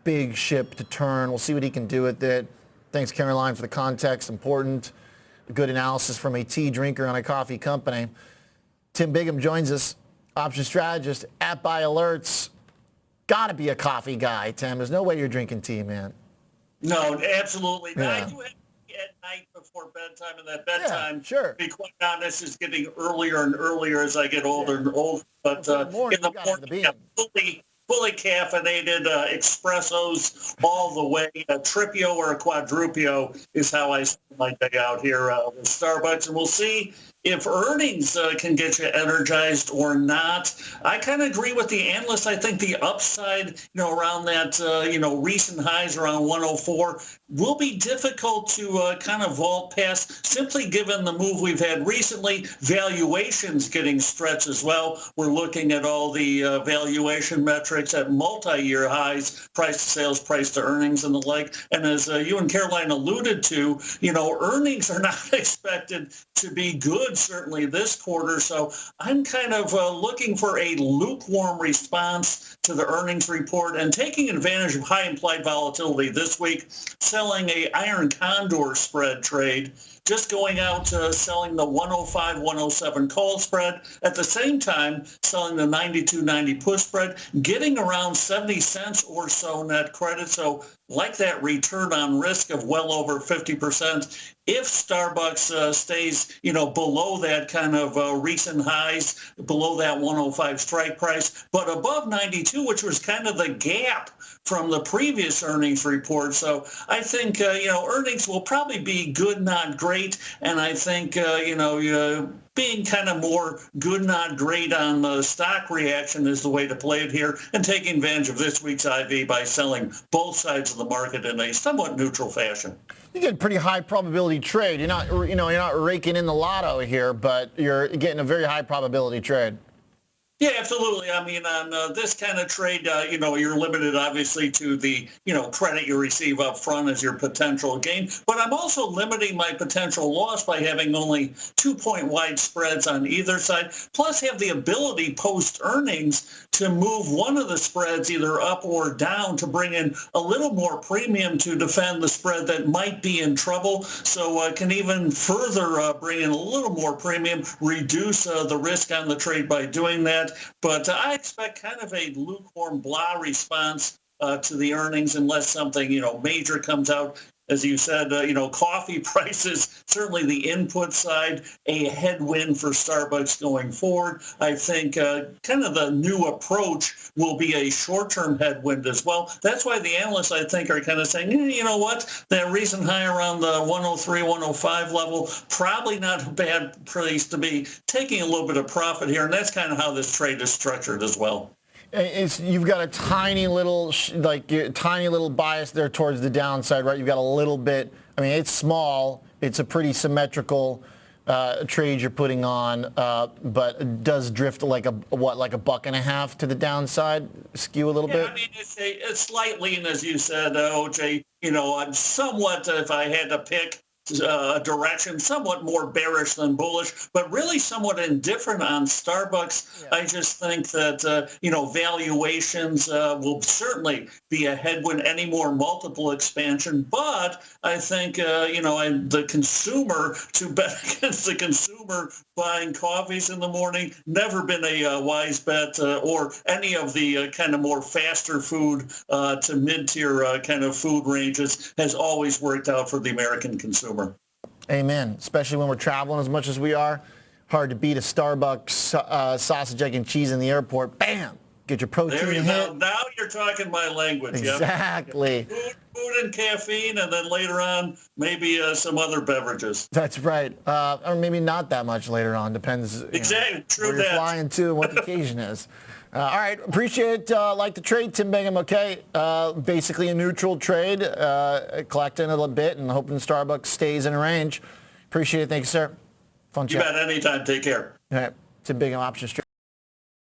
big ship to turn. We'll see what he can do with it. Thanks, Caroline, for the context. Important. Good analysis from a tea drinker on a coffee company. Tim Bingham joins us, option strategist at Buy Alerts. Got to be a coffee guy, Tim. There's no way you're drinking tea, man. No, absolutely. Yeah. I do have tea at night before bedtime, and that bedtime, sure, to be quite honest, is getting earlier and earlier as I get older and older. But in the morning, fully caffeinated espressos all the way. A tripio or a quadrupio is how I spend my day out here with Starbucks, and we'll see if earnings can get you energized or not. I kind of agree with the analysts. I think the upside, around that, recent highs around 104 will be difficult to kind of vault past, simply given the move we've had recently. Valuations getting stretched as well. We're looking at all the valuation metrics at multi-year highs, price to sales, price to earnings, and the like. And as you and Caroline alluded to, earnings are not expected to be good certainly this quarter. So I'm kind of looking for a lukewarm response to the earnings report and taking advantage of high implied volatility this week, selling a iron Condor spread trade, just going out selling the 105-107 call spread, at the same time selling the 92.90 put spread, getting around 70 cents or so net credit. So like that return on risk of well over 50%. If Starbucks stays, below that kind of recent highs, below that 105 strike price, but above 92, which was kind of the gap from the previous earnings report. So I think, earnings will probably be good, not great. And I think, being kind of more good, not great on the stock reaction is the way to play it here, and taking advantage of this week's IV by selling both sides of the market in a somewhat neutral fashion. You get a pretty high probability trade. You're not, you're not raking in the lotto here, but you're getting a very high probability trade. Yeah, absolutely. I mean, on this kind of trade, you're limited, obviously, to the, credit you receive up front as your potential gain. But I'm also limiting my potential loss by having only 2-point wide spreads on either side, plus have the ability post-earnings to move one of the spreads either up or down to bring in a little more premium to defend the spread that might be in trouble. So I can even further bring in a little more premium, reduce the risk on the trade by doing that. But I expect kind of a lukewarm blah response to the earnings unless something, major comes out. As you said, coffee prices, certainly the input side, a headwind for Starbucks going forward. I think kind of the new approach will be a short-term headwind as well. That's why the analysts, I think, are kind of saying, you know what, that recent high around the 103, 105 level, probably not a bad place to be taking a little bit of profit here. And that's kind of how this trade is structured as well. You've got a tiny little, bias there towards the downside, right? You've got a little bit. I mean, it's small. It's a pretty symmetrical trade you're putting on, but it does drift like a $1.50 to the downside, skew a little bit. I mean, it's slightly, and as you said, OJ, I'm somewhat, if I had to pick direction, somewhat more bearish than bullish, but really somewhat indifferent on Starbucks. Yeah. I just think that, valuations will certainly be a headwind, any more multiple expansion. But I think, the consumer, to bet against the consumer buying coffees in the morning, never been a wise bet, or any of the kind of more faster food to mid-tier kind of food ranges has always worked out for the American consumer. Amen. Especially when we're traveling as much as we are. Hard to beat a Starbucks sausage, egg, and cheese in the airport. Bam! Get your protein hit. Now you're talking my language. Exactly. Yep. Food and caffeine, and then later on, maybe some other beverages. That's right. Or maybe not that much later on. Depends. Exactly. True where you're flying to and what the occasion is. All right. Appreciate like the trade, Tim Bingham. Okay. Basically a neutral trade, collecting a little bit and hoping Starbucks stays in range. Appreciate it. Thank you, sir. Fun chat. You bet. Anytime. Take care. All right. Tim Bingham, option strategy.